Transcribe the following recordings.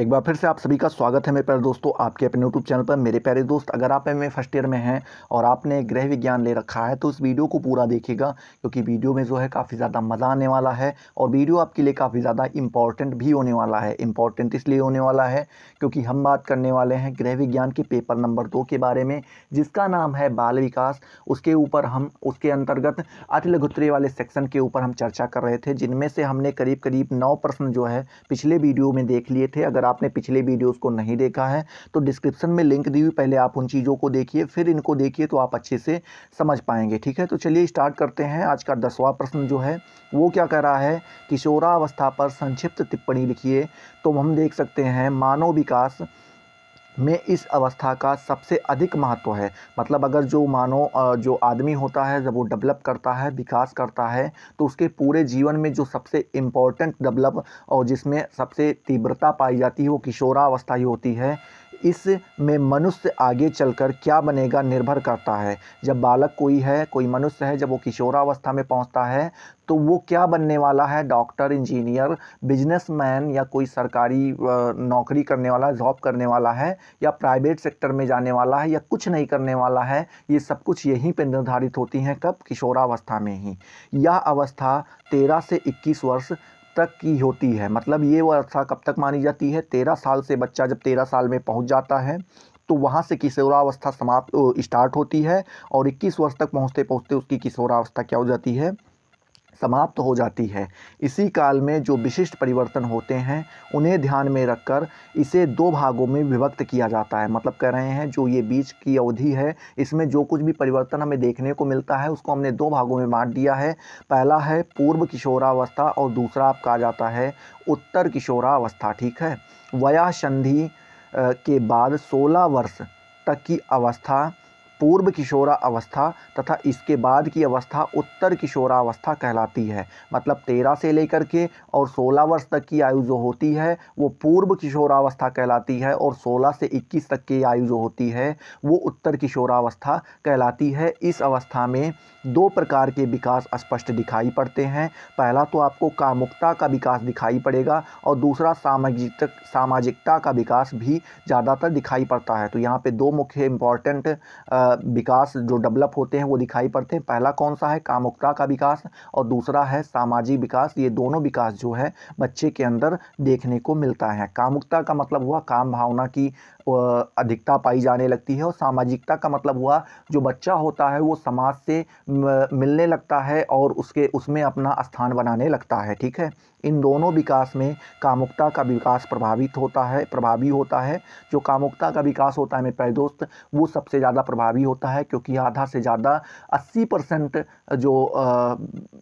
एक बार फिर से आप सभी का स्वागत है मेरे प्यारे दोस्तों आपके अपने यूट्यूब चैनल पर। मेरे प्यारे दोस्त, अगर आप एमए फर्स्ट ईयर में हैं और आपने गृह विज्ञान ले रखा है तो इस वीडियो को पूरा देखिएगा, क्योंकि वीडियो में जो है काफ़ी ज़्यादा मज़ा आने वाला है और वीडियो आपके लिए काफ़ी ज़्यादा इंपॉर्टेंट भी होने वाला है। इंपॉर्टेंट इसलिए होने वाला है क्योंकि हम बात करने वाले हैं गृह विज्ञान के पेपर नंबर 2 के बारे में, जिसका नाम है बाल विकास। उसके ऊपर हम उसके अंतर्गत अति लघुत्तरीय वाले सेक्शन के ऊपर हम चर्चा कर रहे थे, जिनमें से हमने करीब करीब 9 प्रश्न जो है पिछले वीडियो में देख लिए थे। अगर आपने पिछले वीडियोस को नहीं देखा है तो डिस्क्रिप्शन में लिंक दी हुई, पहले आप उन चीज़ों को देखिए फिर इनको देखिए तो आप अच्छे से समझ पाएंगे। ठीक है, तो चलिए स्टार्ट करते हैं। आज का 10वां प्रश्न जो है वो क्या कह रहा है, किशोरावस्था पर संक्षिप्त टिप्पणी लिखिए। तो हम देख सकते हैं मानव विकास में इस अवस्था का सबसे अधिक महत्व है। मतलब अगर जो आदमी होता है जब वो डेवलप करता है, विकास करता है, तो उसके पूरे जीवन में जो सबसे इम्पोर्टेंट डेवलप और जिसमें सबसे तीव्रता पाई जाती है वो किशोरावस्था ही होती है। इसमें मनुष्य आगे चलकर क्या बनेगा निर्भर करता है। जब बालक कोई मनुष्य है, जब वो किशोरावस्था में पहुंचता है तो वो क्या बनने वाला है, डॉक्टर, इंजीनियर, बिजनेसमैन या कोई सरकारी नौकरी करने वाला, जॉब करने वाला है, या प्राइवेट सेक्टर में जाने वाला है, या कुछ नहीं करने वाला है। ये सब कुछ यहीं पे निर्धारित होती हैं, कब? किशोरावस्था में ही। यह अवस्था 13 से 21 वर्ष तक की होती है। मतलब ये वो अवस्था कब तक मानी जाती है? 13 साल से बच्चा जब 13 साल में पहुंच जाता है तो वहाँ से किशोरावस्था स्टार्ट होती है और 21 वर्ष तक पहुँचते पहुँचते उसकी किशोरावस्था क्या हो जाती है? समाप्त हो जाती है। इसी काल में जो विशिष्ट परिवर्तन होते हैं उन्हें ध्यान में रखकर इसे 2 भागों में विभक्त किया जाता है। मतलब कह रहे हैं जो ये बीच की अवधि है, इसमें जो कुछ भी परिवर्तन हमें देखने को मिलता है उसको हमने 2 भागों में बांट दिया है। पहला है पूर्व किशोरावस्था और दूसरा आप कहा जाता है उत्तर किशोरावस्था। ठीक है, वया संधि के बाद 16 वर्ष तक की अवस्था पूर्व किशोरावस्था तथा इसके बाद की अवस्था उत्तर किशोरावस्था कहलाती है। मतलब 13 से लेकर के और 16 वर्ष तक की आयु जो होती है वो पूर्व किशोरावस्था कहलाती है और 16 से 21 तक की आयु जो होती है वो उत्तर किशोरावस्था कहलाती है। इस अवस्था में 2 प्रकार के विकास स्पष्ट दिखाई पड़ते हैं। पहला तो आपको कामुकता का विकास दिखाई पड़ेगा और दूसरा सामाजिकता का विकास भी ज़्यादातर दिखाई पड़ता है। तो यहाँ पे 2 मुख्य इंपॉर्टेंट विकास जो डेवलप होते हैं वो दिखाई पड़ते हैं। पहला कौन सा है? कामुकता का विकास, और दूसरा है सामाजिक विकास। ये दोनों विकास जो है बच्चे के अंदर देखने को मिलता है। कामुकता का मतलब हुआ काम भावना की अधिकता पाई जाने लगती है, और सामाजिकता का मतलब हुआ जो बच्चा होता है वो समाज से मिलने लगता है और उसमें अपना स्थान बनाने लगता है। ठीक है, इन दोनों विकास में कामुकता का विकास प्रभावी होता है। जो कामुकता का विकास होता है मेरे प्यारे दोस्त, वो सबसे ज़्यादा प्रभावी होता है, क्योंकि आधा से ज़्यादा 80% जो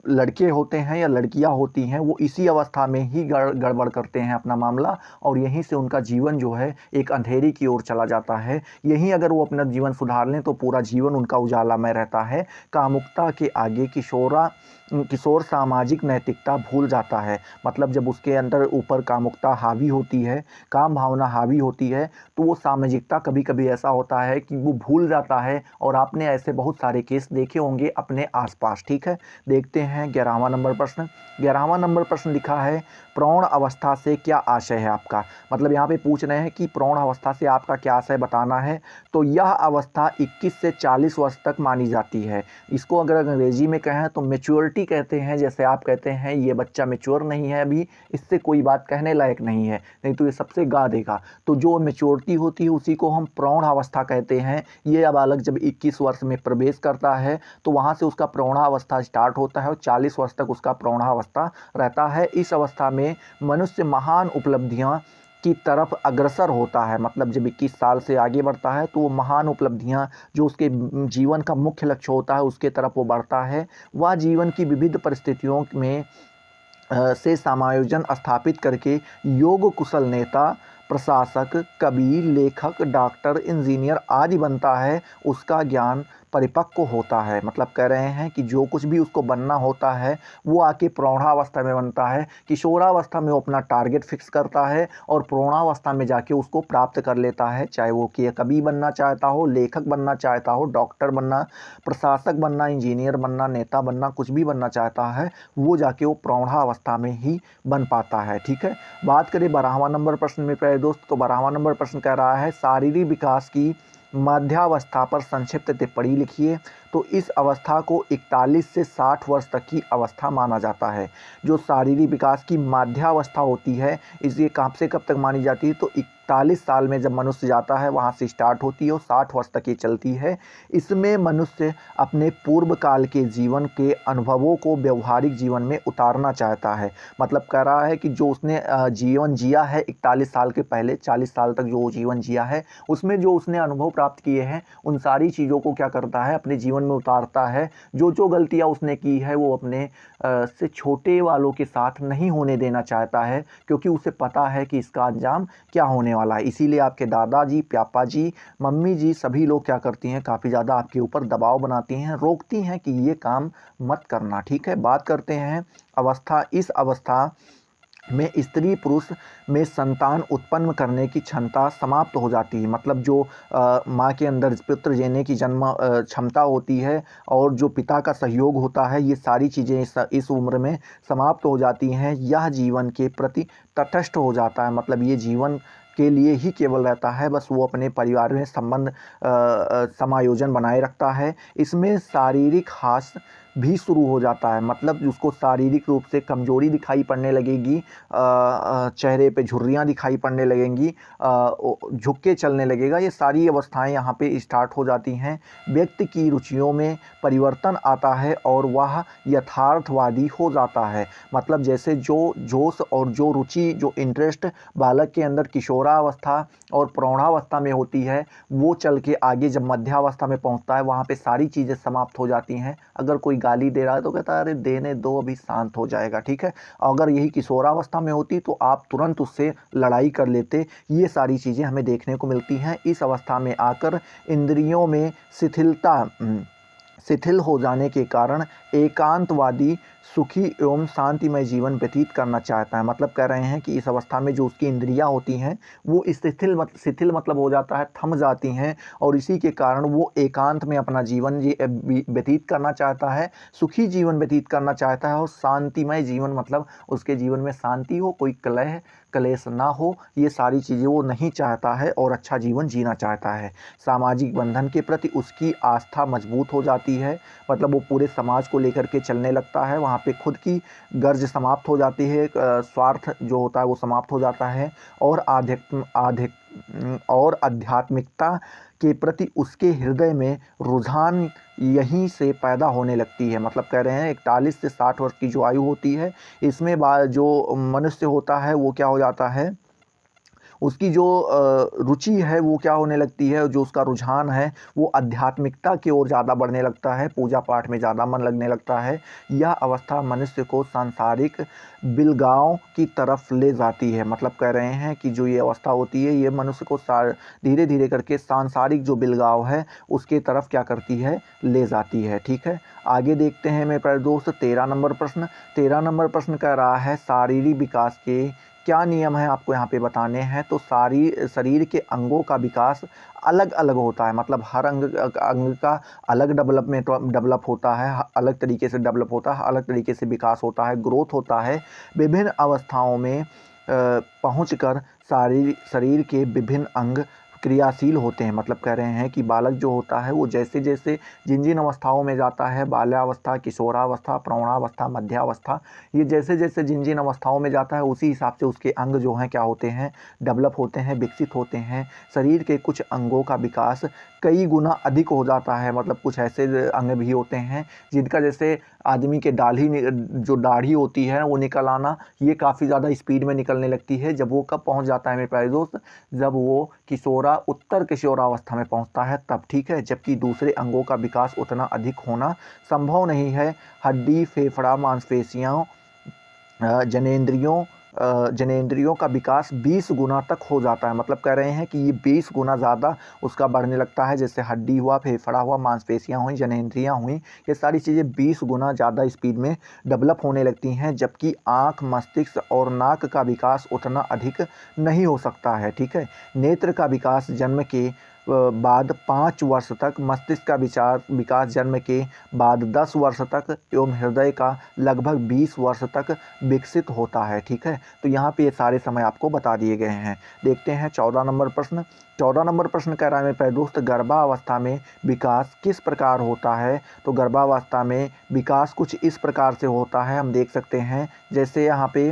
लड़के होते हैं या लड़कियां होती हैं वो इसी अवस्था में ही गड़बड़ करते हैं अपना मामला, और यहीं से उनका जीवन जो है एक अंधेरी की ओर चला जाता है। यहीं अगर वो अपना जीवन सुधार लें तो पूरा जीवन उनका उजालामय रहता है। कामुकता के आगे किशोर सामाजिक नैतिकता भूल जाता है। मतलब जब उसके अंदर ऊपर कामुकता हावी होती है, काम भावना हावी होती है, तो वो सामाजिकता कभी कभी ऐसा होता है कि वो भूल जाता है, और आपने ऐसे बहुत सारे केस देखे होंगे अपने आसपास। ठीक है, देखते हैं 11वां नंबर प्रश्न। 11वां नंबर प्रश्न लिखा है प्रौढ़ अवस्था से क्या आशय है आपका। मतलब यहाँ पे पूछ रहे हैं कि प्रौढ़ अवस्था से आपका क्या आशय बताना है। तो यह अवस्था 21 से 40 वर्ष तक मानी जाती है। इसको अगर अंग्रेजी में कहें तो मैच्योरिटी कहते हैं। जैसे आप कहते हैं ये बच्चा मैच्योर नहीं है अभी, इससे कोई बात कहने लायक नहीं है, नहीं तो ये सबसे गा देगा। तो जो मैच्योरिटी होती है उसी को हम प्रौढ़ अवस्था कहते हैं। ये बालक जब 21 वर्ष में प्रवेश करता है तो वहाँ से उसका प्रौढ़ावस्था स्टार्ट होता है और 40 वर्ष तक उसका प्रौढ़ावस्था रहता है। इस अवस्था में मनुष्य महान उपलब्धियां की तरफ अग्रसर होता है। मतलब जब 21 साल से आगे बढ़ता है तो वो महान उपलब्धियां जो उसके जीवन का मुख्य लक्ष्य होता है उसके तरफ वो बढ़ता है। वह जीवन की विविध परिस्थितियों में से समायोजन स्थापित करके योग कुशल नेता, प्रशासक, कवि, लेखक, डॉक्टर, इंजीनियर आदि बनता है। उसका ज्ञान परिपक्व होता है। मतलब कह रहे हैं कि जो कुछ भी उसको बनना होता है वो आके प्रौढ़ावस्था में बनता है। किशोरावस्था में वो अपना टारगेट फिक्स करता है और प्रौढ़ावस्था में जाके उसको प्राप्त कर लेता है, चाहे वो कि कवि बनना चाहता हो, लेखक बनना चाहता हो, डॉक्टर बनना, प्रशासक बनना, इंजीनियर बनना, नेता बनना, कुछ भी बनना चाहता है, वो जाके वो प्रौढ़ावस्था में ही बन पाता है। ठीक है, बात करें 12वां नंबर प्रश्न में प्यारे दोस्त, तो 12वां नंबर प्रश्न कह रहा है शारीरिक विकास की मध्यावस्था पर संक्षिप्त टिप्पणी लिखिए। तो इस अवस्था को 41 से 60 वर्ष तक की अवस्था माना जाता है। जो शारीरिक विकास की मध्यावस्था होती है, इसलिए कब से कब तक मानी जाती है, तो 41 साल में जब मनुष्य जाता है वहाँ से स्टार्ट होती है और 60 वर्ष तक ये चलती है। इसमें मनुष्य अपने पूर्व काल के जीवन के अनुभवों को व्यवहारिक जीवन में उतारना चाहता है। मतलब कह रहा है कि जो उसने जीवन जिया है 41 साल के पहले, 40 साल तक जो जीवन जिया है, उसमें जो उसने अनुभव प्राप्त किए हैं उन सारी चीज़ों को क्या करता है, अपने जीवन में उतारता है। जो जो गलतियाँ उसने की है वो अपने से छोटे वालों के साथ नहीं होने देना चाहता है, क्योंकि उसे पता है कि इसका अंजाम क्या होने वाला है। इसीलिए आपके दादाजी, पापा जी, मम्मी जी सभी लोग क्या करती हैं, काफ़ी ज़्यादा आपके ऊपर दबाव बनाती हैं, रोकती हैं कि ये काम मत करना। ठीक है, बात करते हैं अवस्था। इस अवस्था में स्त्री पुरुष में संतान उत्पन्न करने की क्षमता समाप्त हो जाती है। मतलब जो माँ के अंदर पुत्र जन्म की क्षमता होती है और जो पिता का सहयोग होता है, ये सारी चीज़ें इस उम्र में समाप्त हो जाती हैं। यह जीवन के प्रति तटस्थ हो जाता है। मतलब ये जीवन के लिए ही केवल रहता है, बस वो अपने परिवार में संबंध समायोजन बनाए रखता है। इसमें शारीरिक ह्रास भी शुरू हो जाता है। मतलब उसको शारीरिक रूप से कमजोरी दिखाई पड़ने लगेगी, चेहरे पे झुर्रियाँ दिखाई पड़ने लगेंगी, झुक के चलने लगेगा। ये सारी अवस्थाएं यहाँ पे स्टार्ट हो जाती हैं। व्यक्ति की रुचियों में परिवर्तन आता है और वह यथार्थवादी हो जाता है। मतलब जैसे जो जोश और जो रुचि, जो इंटरेस्ट बालक के अंदर किशोरावस्था और प्रौढ़ावस्था में होती है, वो चल के आगे जब मध्यावस्था में पहुंचता है वहाँ पे सारी चीज़ें समाप्त हो जाती हैं। अगर कोई गाली दे रहा है तो कहता है अरे देने दो, अभी शांत हो जाएगा। ठीक है, अगर यही किशोरावस्था में होती तो आप तुरंत उससे लड़ाई कर लेते। ये सारी चीज़ें हमें देखने को मिलती हैं। इस अवस्था में आकर इंद्रियों में शिथिल हो जाने के कारण एकांतवादी सुखी एवं शांतिमय जीवन व्यतीत करना चाहता है। मतलब कह रहे हैं कि इस अवस्था में जो उसकी इंद्रियां होती हैं वो शिथिल मतलब हो जाता है, थम जाती हैं, और इसी के कारण वो एकांत में अपना जीवन व्यतीत करना चाहता है, सुखी जीवन व्यतीत करना चाहता है। और शांतिमय जीवन मतलब उसके जीवन में शांति हो, कोई कलेश ना हो, ये सारी चीज़ें वो नहीं चाहता है और अच्छा जीवन जीना चाहता है। सामाजिक बंधन के प्रति उसकी आस्था मजबूत हो जाती है। मतलब वो पूरे समाज को लेकर के चलने लगता है। वहाँ पे खुद की गर्ज समाप्त हो जाती है, स्वार्थ जो होता है वो समाप्त हो जाता है, और आध्यात्मिकता के प्रति उसके हृदय में रुझान यहीं से पैदा होने लगती है। मतलब कह रहे हैं 41 से 60 वर्ष की जो आयु होती है, इसमें जो मनुष्य होता है वो क्या हो जाता है, उसकी जो रुचि है वो क्या होने लगती है, जो उसका रुझान है वो आध्यात्मिकता की ओर ज़्यादा बढ़ने लगता है, पूजा पाठ में ज़्यादा मन लगने लगता है। यह अवस्था मनुष्य को सांसारिक बिलगाव की तरफ ले जाती है। मतलब कह रहे हैं कि जो ये अवस्था होती है ये मनुष्य को धीरे धीरे करके सांसारिक जो बिलगाव है उसके तरफ क्या करती है, ले जाती है। ठीक है, आगे देखते हैं मेरे प्यारे दोस्त 13 नंबर प्रश्न। 13 नंबर प्रश्न कह रहा है शारीरिक विकास के क्या नियम है आपको यहाँ पे बताने हैं। तो शरीर के अंगों का विकास अलग अलग होता है। मतलब हर अंग का अलग डेवलप होता है, अलग तरीके से डेवलप होता है, अलग तरीके से विकास होता है, ग्रोथ होता है। विभिन्न अवस्थाओं में पहुंचकर शरीर के विभिन्न अंग क्रियाशील होते हैं। मतलब कह रहे हैं कि बालक जो होता है वो जैसे जैसे जिन जिन अवस्थाओं में जाता है, बाल्यावस्था, किशोरावस्था, प्रौढ़ावस्था, मध्यावस्था, ये जैसे जैसे जिन जिन अवस्थाओं में जाता है उसी हिसाब से उसके अंग जो हैं क्या होते हैं, डेवलप होते हैं, विकसित होते हैं। शरीर के कुछ अंगों का विकास कई गुना अधिक हो जाता है। मतलब कुछ ऐसे अंग भी होते हैं जिनका, जैसे आदमी के जो दाढ़ी होती है वो निकल आना, ये काफ़ी ज़्यादा स्पीड में निकलने लगती है। जब वो कब पहुंच जाता है मेरे प्यारे दोस्त, जब वो उत्तर किशोरावस्था में पहुंचता है तब। ठीक है, जबकि दूसरे अंगों का विकास उतना अधिक होना संभव नहीं है। हड्डी, फेफड़ा, मांसपेशियों, जनेंद्रियों जनेंद्रियों का विकास 20 गुना तक हो जाता है। मतलब कह रहे हैं कि ये 20 गुना ज़्यादा उसका बढ़ने लगता है। जैसे हड्डी हुआ, फेफड़ा हुआ, मांसपेशियाँ हुई, जनेंद्रियाँ हुई, ये सारी चीज़ें 20 गुना ज़्यादा स्पीड में डेवलप होने लगती हैं। जबकि आँख, मस्तिष्क और नाक का विकास उतना अधिक नहीं हो सकता है। ठीक है। नेत्र का विकास जन्म के बाद 5 वर्ष तक, मस्तिष्क का विकास जन्म के बाद 10 वर्ष तक एवं हृदय का लगभग 20 वर्ष तक विकसित होता है। ठीक है। तो यहाँ पे ये सारे समय आपको बता दिए गए हैं। देखते हैं 14 नंबर प्रश्न। 14 नंबर प्रश्न कह रहा है मेरे प्यारे दोस्त, गर्भावस्था में विकास किस प्रकार होता है। तो गर्भावस्था में विकास कुछ इस प्रकार से होता है, हम देख सकते हैं। जैसे यहाँ पे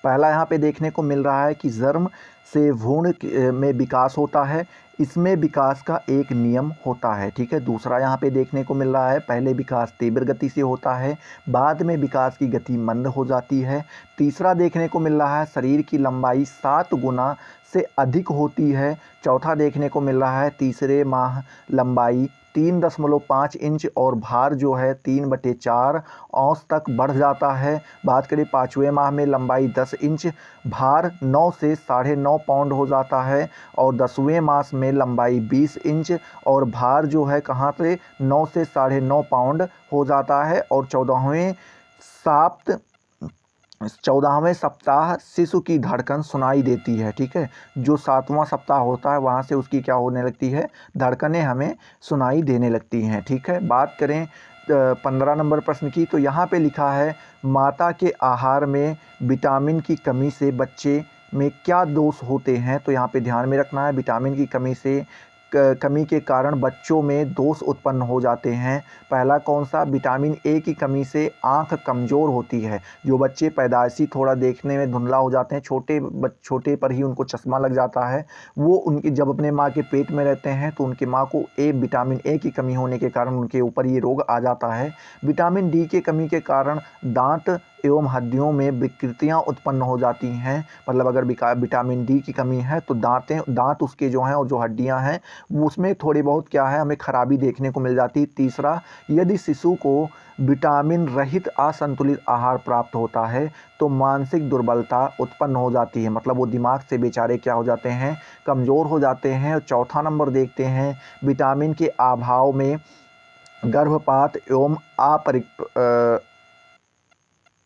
पहला यहाँ पे देखने को मिल रहा है कि जन्म से भ्रूण में विकास होता है। इसमें विकास का एक नियम होता है। ठीक है। दूसरा यहाँ पे देखने को मिल रहा है, पहले विकास तीव्र गति से होता है, बाद में विकास की गति मंद हो जाती है। तीसरा देखने को मिल रहा है, शरीर की लंबाई 7 गुना से अधिक होती है। चौथा देखने को मिल रहा है, तीसरे माह लंबाई 3.5 इंच और भार जो है 3/4 औंस तक बढ़ जाता है। बात करें पाँचवें माह में लंबाई 10 इंच, भार 9 से 9.5 पाउंड हो जाता है। और 10वें मास में लंबाई 20 इंच और भार जो है कहाँ से 9 से 9.5 पाउंड हो जाता है। और 14वें सप्ताह शिशु की धड़कन सुनाई देती है। ठीक है। जो 7वां सप्ताह होता है वहाँ से उसकी क्या होने लगती है, धड़कनें हमें सुनाई देने लगती हैं। ठीक है। बात करें 15 नंबर प्रश्न की, तो यहाँ पे लिखा है, माता के आहार में विटामिन की कमी से बच्चे में क्या दोष होते हैं। तो यहाँ पे ध्यान में रखना है, विटामिन की कमी के कारण बच्चों में दोष उत्पन्न हो जाते हैं। पहला कौन सा, विटामिन ए की कमी से आंख कमज़ोर होती है। जो बच्चे पैदाइशी थोड़ा देखने में धुंधला हो जाते हैं, छोटे पर ही उनको चश्मा लग जाता है, वो उनकी जब अपने माँ के पेट में रहते हैं तो उनकी माँ को विटामिन ए की कमी होने के कारण उनके ऊपर ये रोग आ जाता है। विटामिन डी की कमी के कारण दांत एवं हड्डियों में विकृतियां उत्पन्न हो जाती हैं। मतलब अगर विटामिन डी की कमी है तो दांत उसके जो हैं और जो हड्डियां हैं उसमें थोड़ी बहुत क्या है, हमें खराबी देखने को मिल जाती है। तीसरा, यदि शिशु को विटामिन रहित असंतुलित आहार प्राप्त होता है तो मानसिक दुर्बलता उत्पन्न हो जाती है। मतलब वो दिमाग से बेचारे क्या हो जाते हैं, कमज़ोर हो जाते हैं। और चौथा नंबर देखते हैं, विटामिन के अभाव में गर्भपात एवं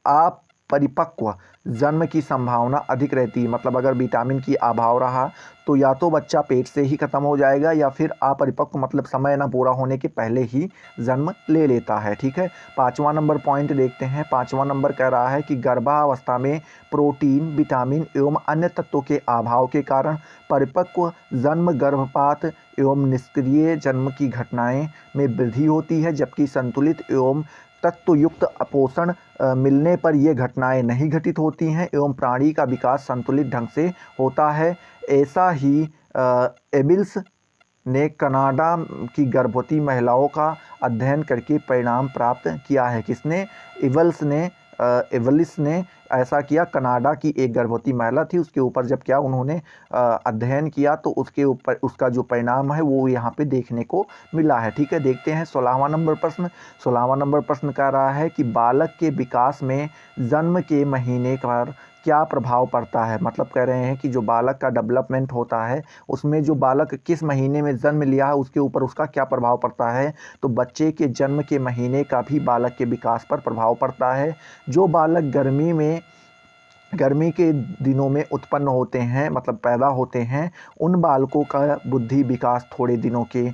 अपरिपक्व जन्म की संभावना अधिक रहती है। मतलब अगर विटामिन की अभाव रहा तो या तो बच्चा पेट से ही खत्म हो जाएगा या फिर अपरिपक्व मतलब समय ना पूरा होने के पहले ही जन्म ले लेता है। ठीक है। 5वां नंबर पॉइंट देखते हैं। 5वां नंबर कह रहा है कि गर्भावस्था में प्रोटीन, विटामिन एवं अन्य तत्वों के अभाव के कारण परिपक्व जन्म, गर्भपात एवं निष्क्रिय जन्म की घटनाएं में वृद्धि होती है। जबकि संतुलित एवं तत्वयुक्त पोषण मिलने पर ये घटनाएं नहीं घटित होती हैं एवं प्राणी का विकास संतुलित ढंग से होता है। ऐसा ही एबिल्स ने कनाडा की गर्भवती महिलाओं का अध्ययन करके परिणाम प्राप्त किया है। किसने, एवलिस ने ऐसा किया। कनाडा की एक गर्भवती महिला थी, उसके ऊपर जब क्या उन्होंने अध्ययन किया तो उसके ऊपर उसका जो परिणाम है वो यहाँ पे देखने को मिला है। ठीक है। देखते हैं 16वां नंबर प्रश्न। 16वां नंबर प्रश्न कह रहा है कि बालक के विकास में जन्म के महीने पर क्या प्रभाव पड़ता है। मतलब कह रहे हैं कि जो बालक का डेवलपमेंट होता है उसमें जो बालक किस महीने में जन्म लिया है उसके ऊपर उसका क्या प्रभाव पड़ता है। तो बच्चे के जन्म के महीने का भी बालक के विकास पर प्रभाव पड़ता है। जो बालक गर्मी के दिनों में उत्पन्न होते हैं, मतलब पैदा होते हैं, उन बालकों का बुद्धि विकास थोड़े दिनों के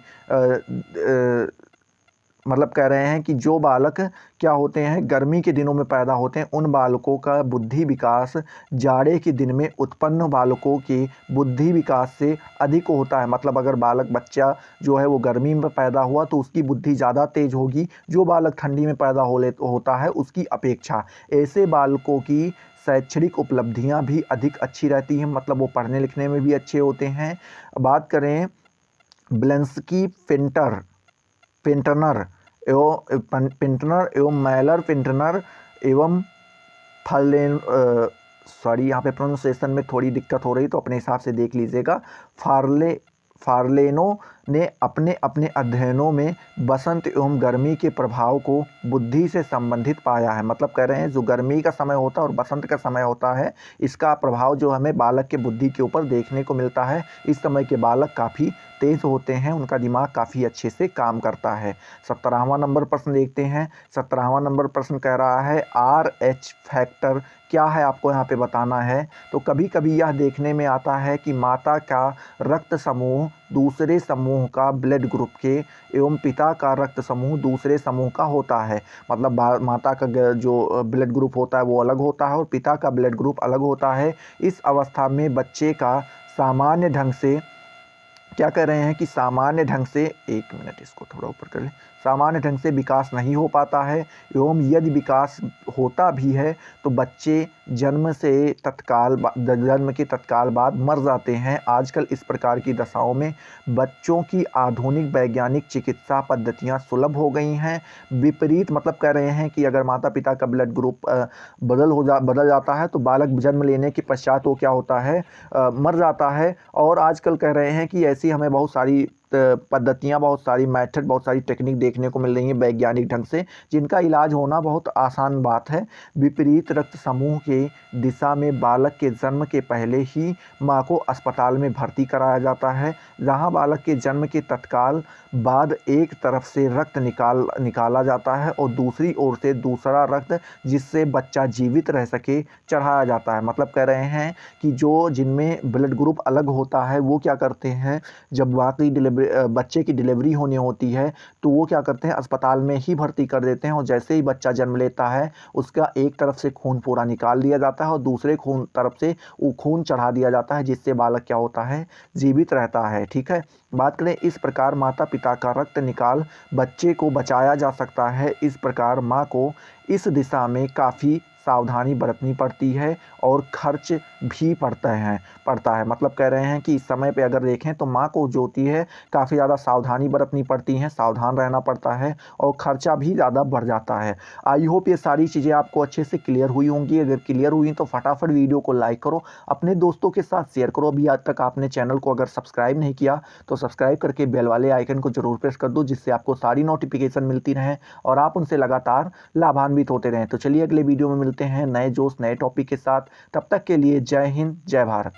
मतलब कह रहे हैं कि जो बालक क्या होते हैं गर्मी के दिनों में पैदा होते हैं उन बालकों का बुद्धि विकास जाड़े के दिन में उत्पन्न बालकों के बुद्धि विकास से अधिक होता है। मतलब अगर बच्चा जो है वो गर्मी में पैदा हुआ तो उसकी बुद्धि ज़्यादा तेज होगी जो बालक ठंडी में पैदा होता है उसकी अपेक्षा। ऐसे बालकों की शैक्षणिक उपलब्धियां भी अधिक अच्छी रहती हैं, मतलब वो पढ़ने लिखने में भी अच्छे होते हैं। बात करें ब्लेंस्की पिंटनर एवं मैलर पिंटनर एवं सॉरी यहाँ पे प्रोनाउंसिएशन में थोड़ी दिक्कत हो रही तो अपने हिसाब से देख लीजिएगा। फार्लेनो ने अपने अपने अध्ययनों में बसंत एवं गर्मी के प्रभाव को बुद्धि से संबंधित पाया है। मतलब कह रहे हैं जो गर्मी का समय होता है और बसंत का समय होता है, इसका प्रभाव जो हमें बालक के बुद्धि के ऊपर देखने को मिलता है। इस समय के बालक काफ़ी तेज़ होते हैं, उनका दिमाग काफ़ी अच्छे से काम करता है। 17वां नंबर प्रश्न देखते हैं। 17वां नंबर प्रश्न कह रहा है RH फैक्टर क्या है, आपको यहाँ पे बताना है। तो कभी कभी यह देखने में आता है कि माता का रक्त समूह दूसरे समूह का ब्लड ग्रुप के एवं पिता का रक्त समूह दूसरे समूह का होता है। मतलब माता का जो ब्लड ग्रुप होता है वो अलग होता है और पिता का ब्लड ग्रुप अलग होता है। इस अवस्था में बच्चे का सामान्य ढंग से क्या कह रहे हैं कि सामान्य ढंग से, एक मिनट इसको थोड़ा ऊपर कर लें, सामान्य ढंग से विकास नहीं हो पाता है एवं यदि विकास होता भी है तो बच्चे जन्म के तत्काल बाद मर जाते हैं। आजकल इस प्रकार की दशाओं में बच्चों की आधुनिक वैज्ञानिक चिकित्सा पद्धतियां सुलभ हो गई हैं। विपरीत मतलब कह रहे हैं कि अगर माता पिता का ब्लड ग्रुप बदल जाता है तो बालक जन्म लेने के पश्चात वो क्या होता है, मर जाता है। और आजकल कह रहे हैं कि ऐसी हमें बहुत सारी पद्धतियाँ, बहुत सारी मेथड, बहुत सारी टेक्निक देखने को मिल रही हैं वैज्ञानिक ढंग से, जिनका इलाज होना बहुत आसान बात है। विपरीत रक्त समूह के दिशा में बालक के जन्म के पहले ही माँ को अस्पताल में भर्ती कराया जाता है, जहाँ बालक के जन्म के तत्काल बाद एक तरफ से रक्त निकाला जाता है और दूसरी ओर से दूसरा रक्त, जिससे बच्चा जीवित रह सके, चढ़ाया जाता है। मतलब कह रहे हैं कि जो जिनमें ब्लड ग्रुप अलग होता है वो क्या करते हैं, जब वाकई बच्चे की डिलीवरी होनी होती है तो वो क्या करते हैं, अस्पताल में ही भर्ती कर देते हैं और जैसे ही बच्चा जन्म लेता है उसका एक तरफ से खून पूरा निकाल दिया जाता है और दूसरे तरफ से वो खून चढ़ा दिया जाता है, जिससे बालक क्या होता है, जीवित रहता है। ठीक है, बात करें इस प्रकार माता पिता का रक्त निकाल बच्चे को बचाया जा सकता है। इस प्रकार माँ को इस दिशा में काफ़ी सावधानी बरतनी पड़ती है और खर्च भी पड़ता है। मतलब कह रहे हैं कि इस समय पे अगर देखें तो माँ को जो होती है काफ़ी ज़्यादा सावधानी बरतनी पड़ती है, सावधान रहना पड़ता है और खर्चा भी ज़्यादा बढ़ जाता है। आई होप ये सारी चीज़ें आपको अच्छे से क्लियर हुई होंगी। अगर क्लियर हुई तो फटाफट वीडियो को लाइक करो, अपने दोस्तों के साथ शेयर करो। अभी आज तक आपने चैनल को अगर सब्सक्राइब नहीं किया तो सब्सक्राइब करके बेल वाले आइकन को जरूर प्रेस कर दो, जिससे आपको सारी नोटिफिकेशन मिलती रहें और आप उनसे लगातार लाभान्वित होते रहें। तो चलिए अगले वीडियो में मिलते हैं नए जोश नए टॉपिक के साथ। तब तक के लिए जय हिंद, जय भारत।